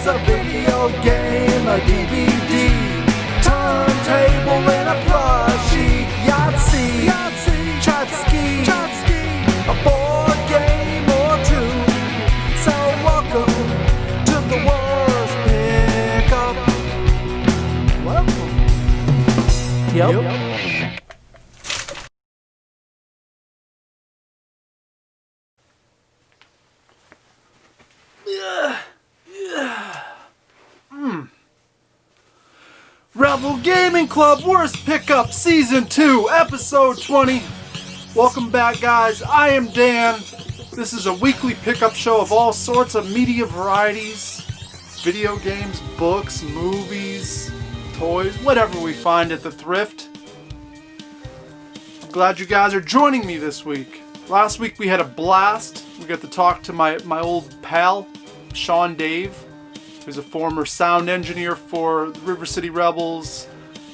is a video game, a DVD, turntable and a plushie, Yahtzee, Chatski, a board game or two. So welcome to the worst pickup. Welcome. Yep. Rebel Gaming Club Worst Pickup Season 2, Episode 20. Welcome back, guys. I am Dan. This is a weekly pickup show of all sorts of media varieties. Video games, books, movies, toys, whatever we find at the thrift. Glad you guys are joining me this week. Last week we had a blast. We got to talk to my old pal, Sean Dave, who's a former sound engineer for the River City Rebels,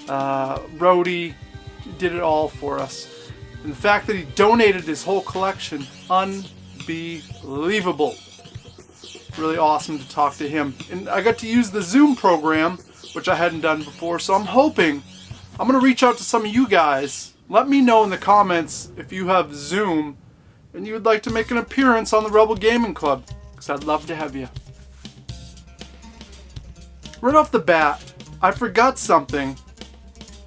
roadie, did it all for us. And the fact that he donated his whole collection, unbelievable. Really awesome to talk to him. And I got to use the Zoom program, which I hadn't done before, so I'm hoping, I'm going to reach out to some of you guys. Let me know in the comments if you have Zoom and you would like to make an appearance on the Rebel Gaming Club, because I'd love to have you. Right off the bat, I forgot something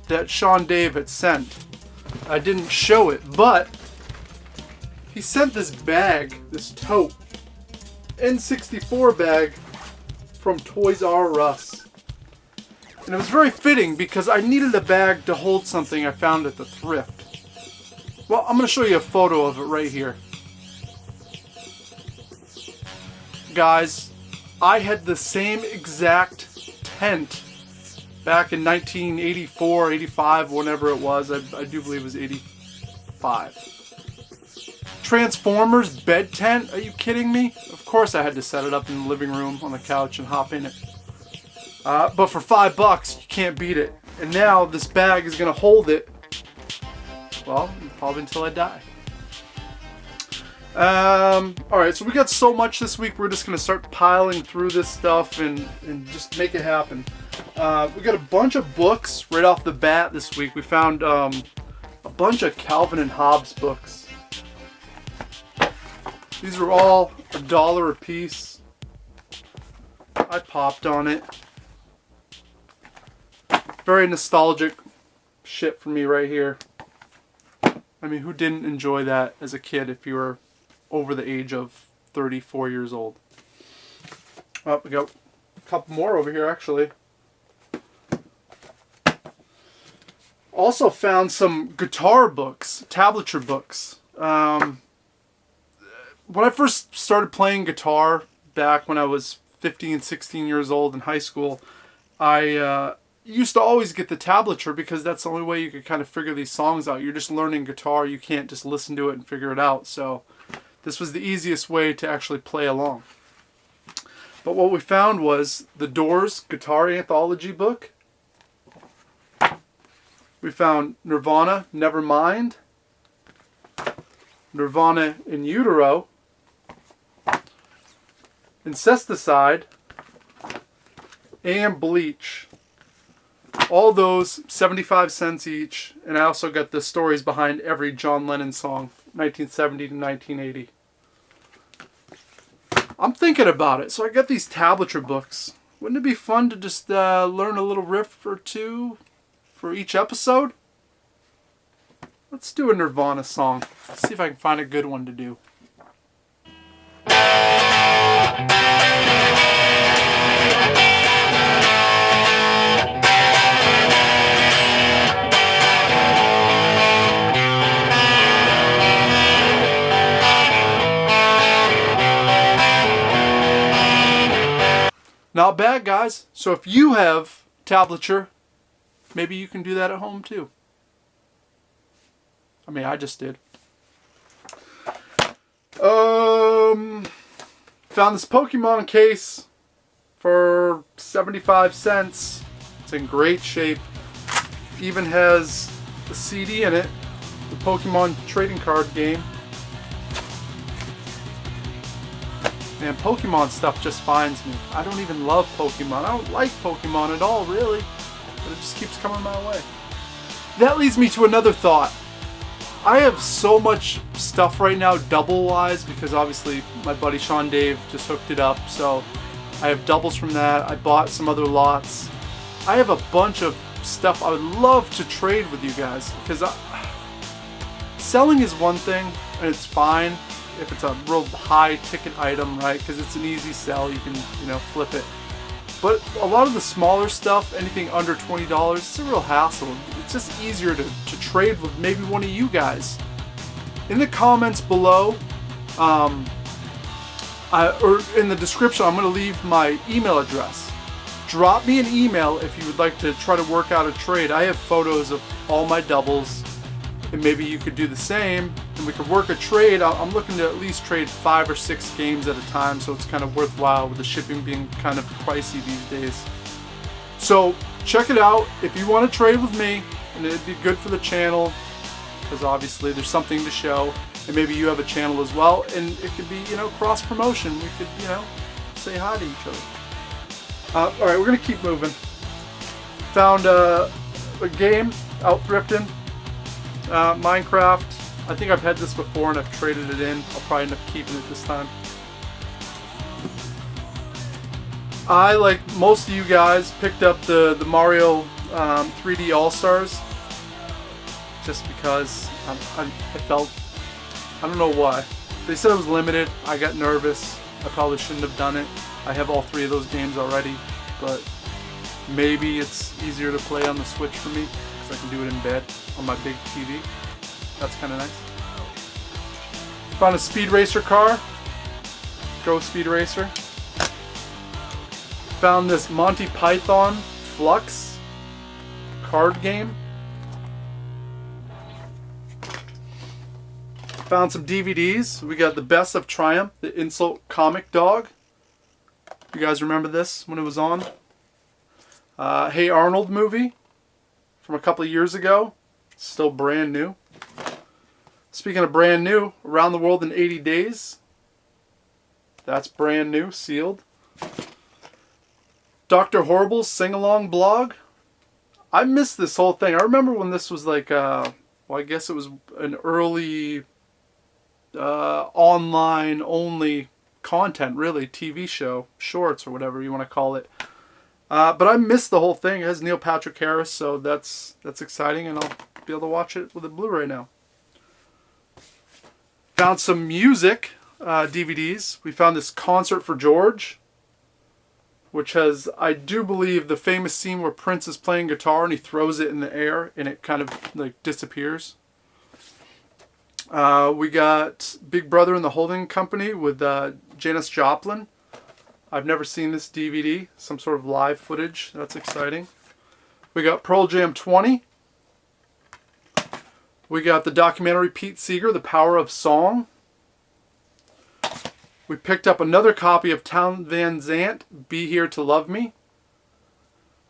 that Sean Dave had sent. I didn't show it, but he sent this bag, this tote, N64 bag from Toys R Us. And it was very fitting because I needed a bag to hold something I found at the thrift. Well, I'm going to show you a photo of it right here. Guys, I had the same exact tent back in 1984, 85, whenever it was. I do believe it was 85. Transformers bed tent? Are you kidding me? Of course I had to set it up in the living room on the couch and hop in it. But for $5, you can't beat it. And now this bag is going to hold it, well, probably until I die. Alright, so we got so much this week, we're just going to start piling through this stuff and just make it happen. We got a bunch of books right off the bat this week. We found a bunch of Calvin and Hobbes books. These are all $1 a piece. I popped on it. Very nostalgic shit for me right here. I mean, who didn't enjoy that as a kid if you were over the age of 34 years old? Oh, we got a couple more over here, actually. Also found some guitar books, tablature books. When I first started playing guitar back when I was 15, 16 years old in high school, I used to always get the tablature because that's the only way you could kind of figure these songs out. You're just learning guitar. You can't just listen to it and figure it out. So this was the easiest way to actually play along. But what we found was the Doors Guitar Anthology book. We found Nirvana, Nevermind, Nirvana in Utero, Incesticide, and Bleach. All those 75 cents each, and I also got the stories behind every John Lennon song, 1970 to 1980. I'm thinking about it, so I got these tablature books. Wouldn't it be fun to just learn a little riff or two for each episode? Let's do a Nirvana song. Let's see if I can find a good one to do. Not bad, guys. So if you have tablature, maybe you can do that at home too. I mean, I just did. Found this Pokemon case for 75 cents. It's in great shape. Even has a CD in it. The Pokemon trading card game. Man, Pokemon stuff just finds me. I don't even love Pokemon. I don't like Pokemon at all, really. But it just keeps coming my way. That leads me to another thought. I have so much stuff right now double-wise because obviously my buddy Sean Dave just hooked it up. So I have doubles from that. I bought some other lots. I have a bunch of stuff I would love to trade with you guys because selling is one thing and it's fine if it's a real high ticket item, right? Because it's an easy sell, you can, you know, flip it. But a lot of the smaller stuff, anything under $20, it's a real hassle. It's just easier to trade with maybe one of you guys. In the comments below, or in the description, I'm going to leave my email address. Drop me an email if you would like to try to work out a trade. I have photos of all my doubles, and maybe you could do the same, and we could work a trade. I'm looking to at least trade 5 or 6 games at a time, so it's kind of worthwhile with the shipping being kind of pricey these days. So check it out if you want to trade with me, and it'd be good for the channel, because obviously there's something to show, and maybe you have a channel as well, and it could be, you know, cross promotion. We could, you know, say hi to each other. Alright, we're going to keep moving. Found a game out thrifting. Minecraft. I think I've had this before and I've traded it in. I'll probably end up keeping it this time. I, like most of you guys, picked up the Mario 3D All-Stars just because I felt, I don't know why. They said it was limited. I got nervous. I probably shouldn't have done it. I have all 3 of those games already, but maybe it's easier to play on the Switch for me because I can do it in bed on my big TV. That's kind of nice. Found a Speed Racer car. Go Speed Racer. Found this Monty Python Flux card game. Found some DVDs. We got The Best of Triumph, the Insult Comic Dog. You guys remember this when it was on? Hey Arnold movie from a couple of years ago. Still brand new. Speaking of brand new, Around the World in 80 Days. That's brand new, sealed. Dr. Horrible's sing-along blog. I missed this whole thing. I remember when this was like, well, I guess it was an early online only content, really, TV show, shorts or whatever you want to call it. But I missed the whole thing. It has Neil Patrick Harris, so that's exciting, and I'll be able to watch it with a Blu-ray now. Found some music DVDs. We found this Concert for George, which has, I do believe, the famous scene where Prince is playing guitar and he throws it in the air and it kind of like disappears. We got Big Brother and the Holding Company with Janis Joplin. I've never seen this DVD. Some sort of live footage. That's exciting. We got Pearl Jam 20. We got the documentary Pete Seeger, The Power of Song. We picked up another copy of Town Van Zandt, Be Here to Love Me.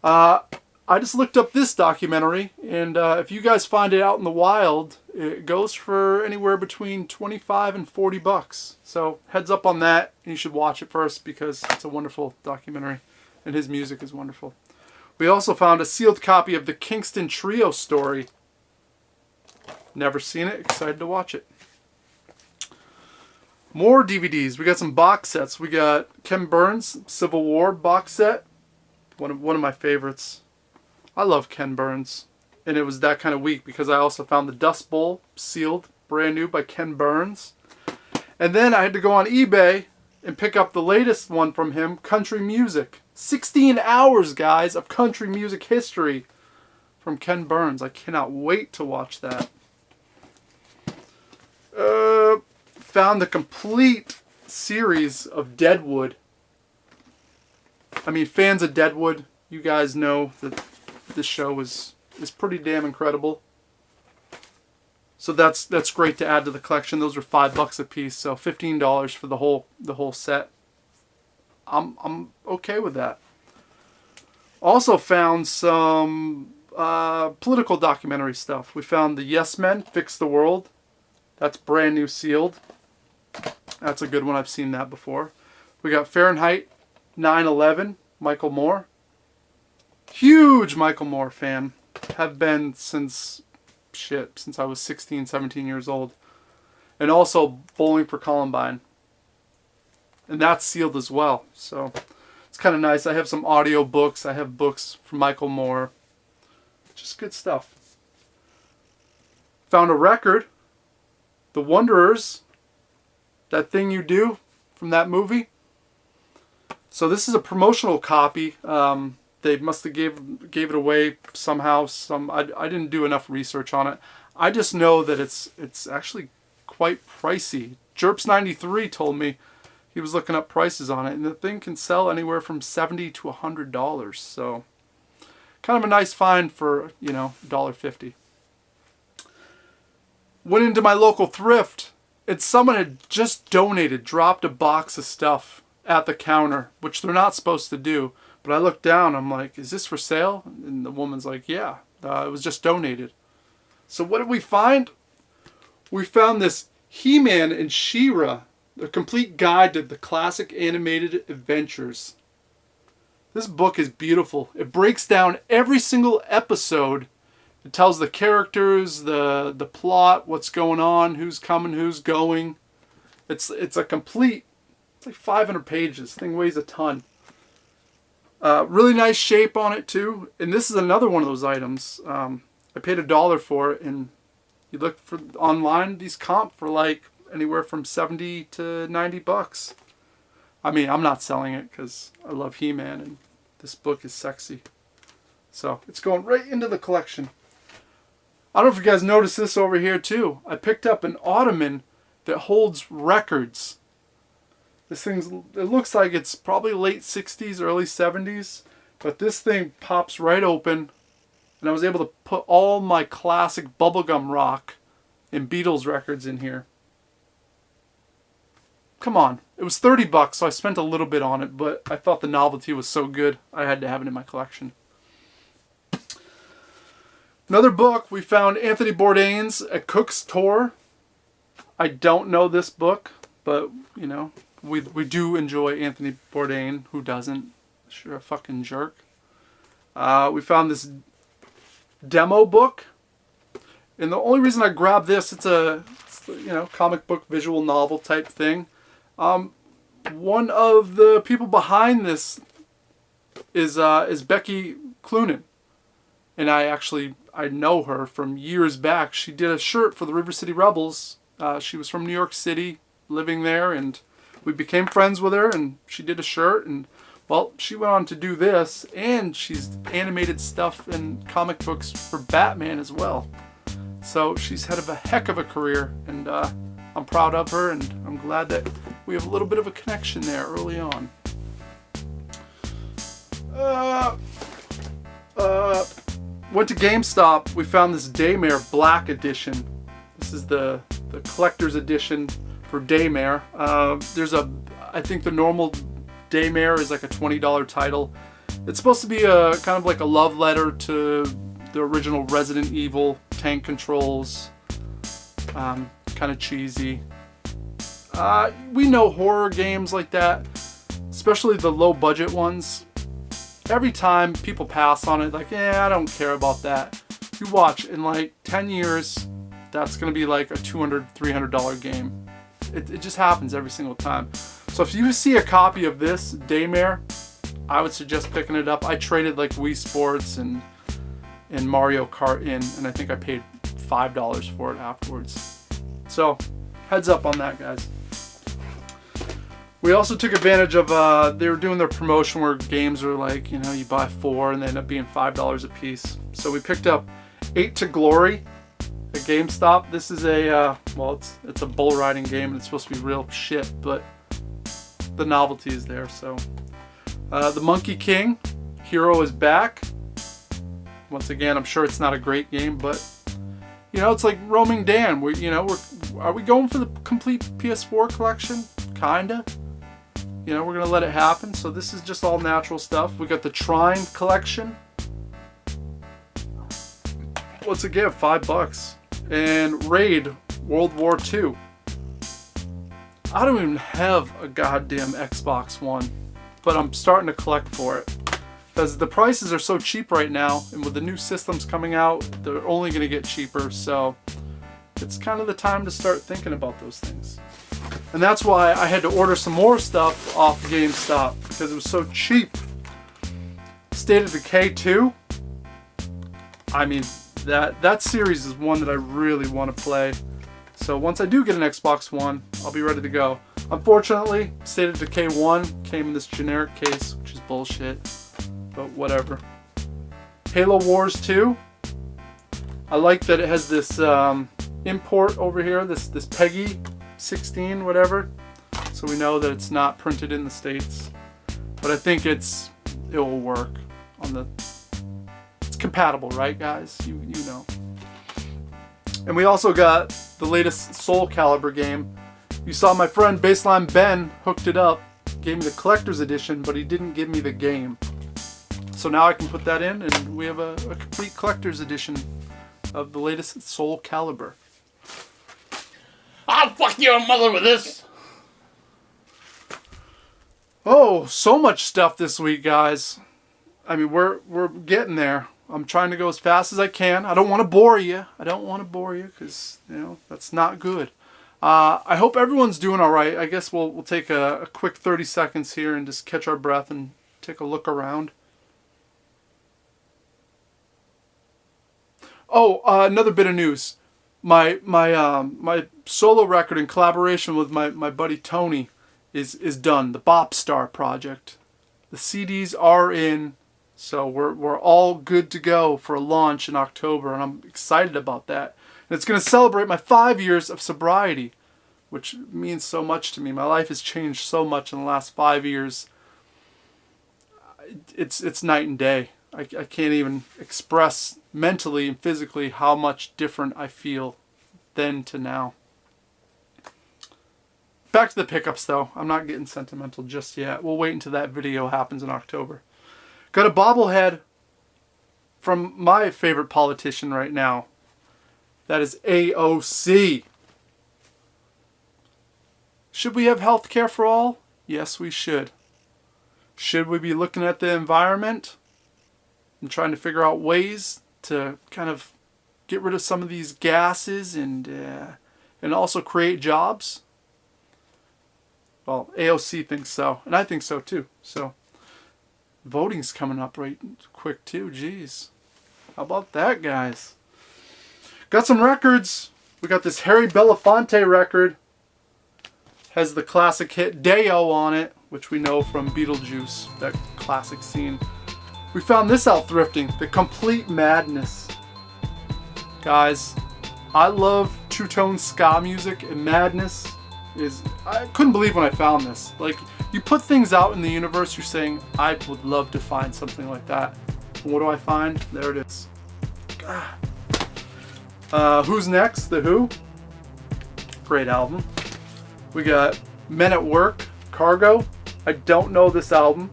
I just looked up this documentary, and if you guys find it out in the wild, it goes for anywhere between 25 and 40 bucks. So heads up on that. You should watch it first because it's a wonderful documentary, and his music is wonderful. We also found a sealed copy of the Kingston Trio story. Never seen it. Excited to watch it. More DVDs. We got some box sets. We got Ken Burns' Civil War box set. One of my favorites. I love Ken Burns. And it was that kind of week because I also found the Dust Bowl sealed, brand new by Ken Burns. And then I had to go on eBay and pick up the latest one from him, Country Music. 16 hours, guys, of country music history from Ken Burns. I cannot wait to watch that. Found the complete series of Deadwood. I mean, fans of Deadwood, you guys know that this show is pretty damn incredible. So that's great to add to the collection. Those are $5 a piece, so $15 for the whole set. I'm okay with that. Also found some political documentary stuff. We found the Yes Men Fix the World. That's brand new sealed. That's a good one. I've seen that before. We got Fahrenheit 9/11, Michael Moore. Huge Michael Moore fan. Have been since I was 16, 17 years old. And also Bowling for Columbine. And that's sealed as well. So it's kind of nice. I have some audio books. I have books from Michael Moore. Just good stuff. Found a record. The Wanderers. That Thing You Do from that movie. So this is a promotional copy. They must have gave it away somehow. I didn't do enough research on it. I just know that it's actually quite pricey. Jerps93 told me he was looking up prices on it, and the thing can sell anywhere from $70 to $100. So kind of a nice find for, you know, $1.50. Went into my local thrift, and someone had just dropped a box of stuff at the counter, which they're not supposed to do. But I looked down, I'm like, is this for sale? And the woman's like, yeah, it was just donated. So what did we find? We found this He-Man and She-Ra, a complete guide to the classic animated adventures. This book is beautiful. It breaks down every single episode. It tells the characters, the plot, what's going on, who's coming, who's going. It's a complete, it's like 500 pages. Thing weighs a ton. Really nice shape on it too. And this is another one of those items. I paid $1 for it, and you look for online, these comp for like anywhere from 70 to 90 bucks. I mean, I'm not selling it because I love He-Man and this book is sexy. So it's going right into the collection. I don't know if you guys noticed this over here too. I picked up an ottoman that holds records. This thing, it looks like it's probably late 60s, early 70s. But this thing pops right open. And I was able to put all my classic bubblegum rock and Beatles records in here. Come on. It was 30 bucks, so I spent a little bit on it. But I thought the novelty was so good, I had to have it in my collection. Another book, we found Anthony Bourdain's A Cook's Tour. I don't know this book, but, you know, we do enjoy Anthony Bourdain. Who doesn't? Sure, a fucking jerk. We found this demo book. And the only reason I grabbed this, it's you know, comic book visual novel type thing. One of the people behind this is Becky Cloonan. And I know her from years back. She did a shirt for the River City Rebels. She was from New York City, living there, and we became friends with her, and she did a shirt, and, well, she went on to do this, and she's animated stuff and comic books for Batman as well. So she's had a heck of a career, and I'm proud of her, and I'm glad that we have a little bit of a connection there early on. Went to GameStop. We found this Daymare Black Edition. This is the collector's edition for Daymare. I think the normal Daymare is like a $20 title. It's supposed to be kind of like a love letter to the original Resident Evil tank controls. Kind of cheesy. We know horror games like that, especially the low budget ones. Every time people pass on it, like, yeah, I don't care about that. You watch, in like 10 years, that's going to be like a $200, $300 game. It just happens every single time. So if you see a copy of this Daymare, I would suggest picking it up. I traded like Wii Sports and Mario Kart in, and I think I paid $5 for it afterwards. So heads up on that, guys. We also took advantage of, they were doing their promotion where games are like, you know, you buy 4 and they end up being $5 a piece. So we picked up 8 to Glory at GameStop. This is well, it's a bull riding game and it's supposed to be real shit, but the novelty is there. So the Monkey King Hero is back. Once again, I'm sure it's not a great game, but you know, it's like Roaming Dan. Are we going for the complete PS4 collection? Kinda. You know, we're gonna let it happen. So this is just all natural stuff. We got the Trine collection. What's it give? $5. And Raid World War II. I don't even have a goddamn Xbox One, but I'm starting to collect for it. Because the prices are so cheap right now, and with the new systems coming out, they're only going to get cheaper, so it's kind of the time to start thinking about those things. And that's why I had to order some more stuff off Gamestop, because it was so cheap. State of Decay 2, I mean, that series is one that I really want to play. So once I do get an Xbox One, I'll be ready to go. Unfortunately, State of Decay 1 came in this generic case, which is bullshit. But whatever. Halo Wars 2. I like that it has this import over here, this PEGI 16, whatever. So we know that it's not printed in the States. But I think it will work on the. It's compatible, right, guys? You know. And we also got the latest Soul Calibur game. You saw my friend Baseline Ben hooked it up, gave me the collector's edition, but he didn't give me the game. So now I can put that in, and we have a complete collector's edition of the latest Soul Calibur. I'll fuck your mother with this! Oh, so much stuff this week, guys. I mean, we're getting there. I'm trying to go as fast as I can. I don't want to bore you. Because, you know, that's not good. I hope everyone's doing all right. I guess we'll take a quick 30 seconds here and just catch our breath and take a look around. Oh, another bit of news. My solo record in collaboration with my buddy Tony is done. The Bop Star project. The CDs are in, so we're all good to go for a launch in October, and I'm excited about that. And it's going to celebrate my 5 years of sobriety, which means so much to me. My life has changed so much in the last 5 years. It's night and day. I can't even express mentally and physically how much different I feel then to now. Back to the pickups though. I'm not getting sentimental just yet. We'll wait until that video happens in October. Got a bobblehead from my favorite politician right now. That is AOC. Should we have health care for all? Yes, we should. Should we be looking at the environment and trying to figure out ways to kind of get rid of some of these gases and also create jobs? Well, AOC thinks so, and I think so too. So, voting's coming up right quick too. Jeez, how about that, guys? Got some records. We got this Harry Belafonte record. Has the classic hit Day-O on it, which we know from Beetlejuice, that classic scene. We found this out thrifting, The Complete Madness. Guys, I love two-tone ska music, and Madness is... I couldn't believe when I found this. Like, you put things out in the universe, you're saying, I would love to find something like that. And what do I find? There it is. Who's Next? The Who. Great album. We got Men at Work, Cargo. I don't know this album,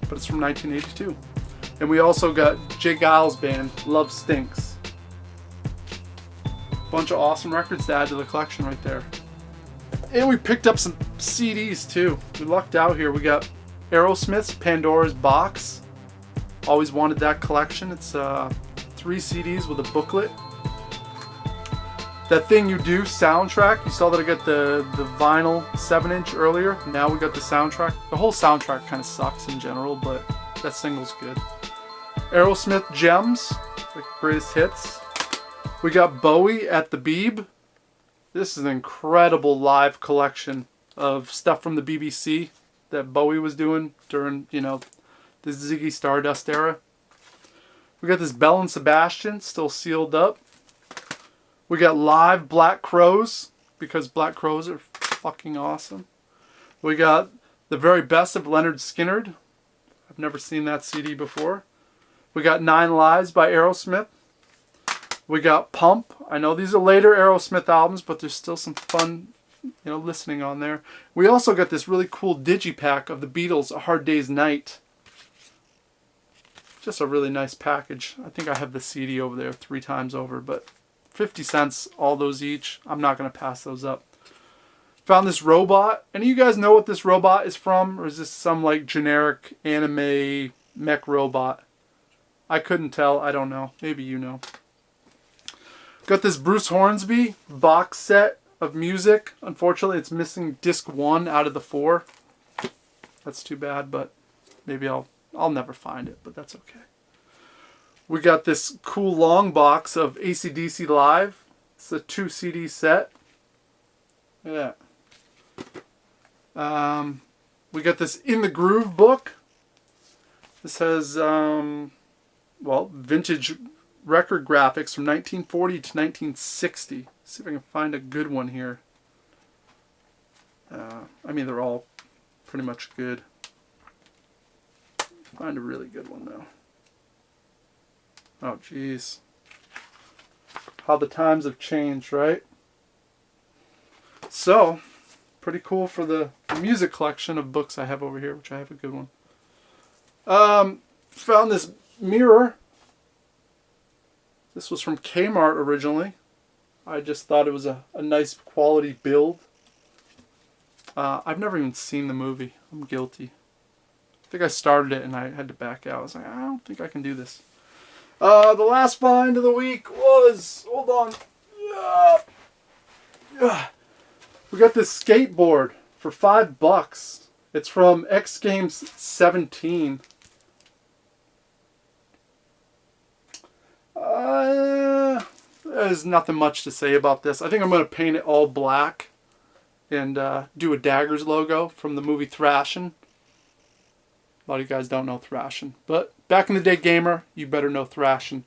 but it's from 1982. And we also got Jay Giles' band, Love Stinks. Bunch of awesome records to add to the collection right there. And we picked up some CDs too. We lucked out here. We got Aerosmith's Pandora's Box. Always wanted that collection. It's 3 CDs with a booklet. That Thing You Do soundtrack. You saw that I got the vinyl 7-inch earlier. Now we got the soundtrack. The whole soundtrack kind of sucks in general, but that single's good. Aerosmith Gems, the greatest hits. We got Bowie at the Beeb. This is an incredible live collection of stuff from the BBC that Bowie was doing during, you know, the Ziggy Stardust era. We got this Bell and Sebastian, still sealed up. We got live Black Crowes, because Black Crowes are fucking awesome. We got the very best of Leonard Skinner. I've never seen that CD before. We got 9 Lives by Aerosmith. We got Pump. I know these are later Aerosmith albums, but there's still some fun, you know, listening on there. We also got this really cool digipack of the Beatles, A Hard Day's Night. Just a really nice package. I think I have the CD over there 3 times over, but 50 cents, all those each. I'm not going to pass those up. Found this robot. Any of you guys know what this robot is from? Or is this some like generic anime mech robot? I couldn't tell. I don't know. Maybe you know. Got this Bruce Hornsby box set of music. Unfortunately, it's missing disc 1 out of the 4. That's too bad, but maybe I'll never find it, but that's okay. We got this cool long box of AC/DC Live. It's a 2 CD set. Look at that. We got this In the Groove book. This has, vintage record graphics from 1940 to 1960. See if I can find a good one here. I mean, they're all pretty much good. Find a really good one, though. Oh, jeez. How the times have changed, right? So, pretty cool for the music collection of books I have over here, which I have a good one. Found this mirror. This was from Kmart originally. I just thought it was a nice quality build. I've never even seen the movie. I'm guilty. I think I started it and I had to back out. I was like, I don't think I can do this. The last find of the week was... Hold on. We got this skateboard for $5. It's from X Games 17. There's nothing much to say about this. I think I'm going to paint it all black and do a Daggers logo from the movie Thrashin'. A lot of you guys don't know Thrashin', but back in the day, gamer, you better know Thrashin'.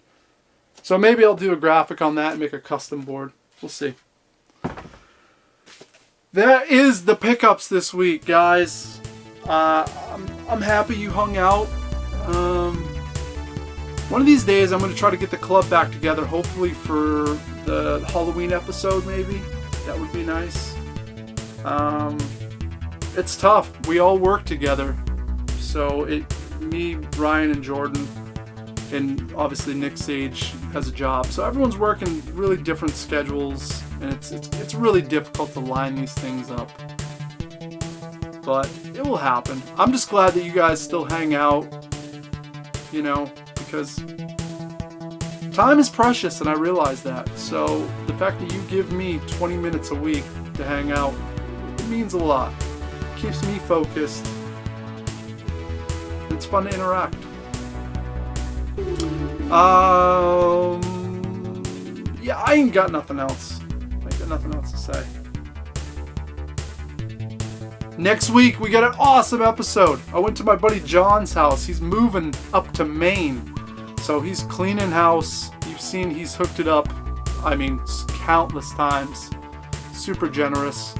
So maybe I'll do a graphic on that and make a custom board. We'll see. That is the pickups this week, guys. I'm happy you hung out. One of these days, I'm going to try to get the club back together, hopefully for the Halloween episode, maybe. That would be nice. It's tough. We all work together. So, me, Ryan, and Jordan, and obviously Nick Sage has a job. So everyone's working really different schedules, and it's really difficult to line these things up. But it will happen. I'm just glad that you guys still hang out, you know, because time is precious, and I realize that. So the fact that you give me 20 minutes a week to hang out, it means a lot. It keeps me focused. It's fun to interact. Yeah, I ain't got nothing else. I ain't got nothing else to say. Next week, we got an awesome episode. I went to my buddy John's house. He's moving up to Maine. So he's cleaning house. You've seen he's hooked it up, I mean, countless times. Super generous.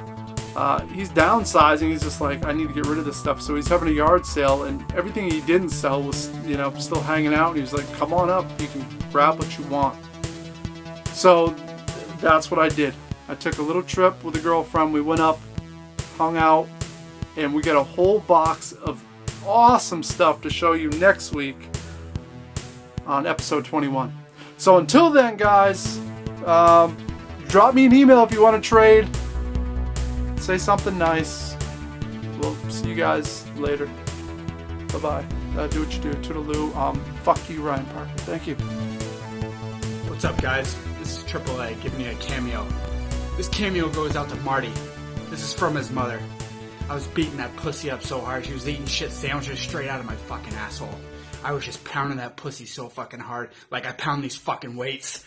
He's downsizing. He's just like, I need to get rid of this stuff. So he's having a yard sale, and everything he didn't sell was, you know, still hanging out. And he was like, come on up. You can grab what you want. So that's what I did. I took a little trip with a girlfriend. We went up, hung out, and we got a whole box of awesome stuff to show you next week on episode 21. So until then, guys, drop me an email if you want to trade. Say something nice. We'll see you guys later. Bye-bye. Do what you do. Toodaloo. Fuck you, Ryan Parker. Thank you. What's up, guys? This is AAA giving me a cameo. This cameo goes out to Marty. This is from his mother. I was beating that pussy up so hard, she was eating shit sandwiches straight out of my fucking asshole. I was just pounding that pussy so fucking hard, like I pound these fucking weights.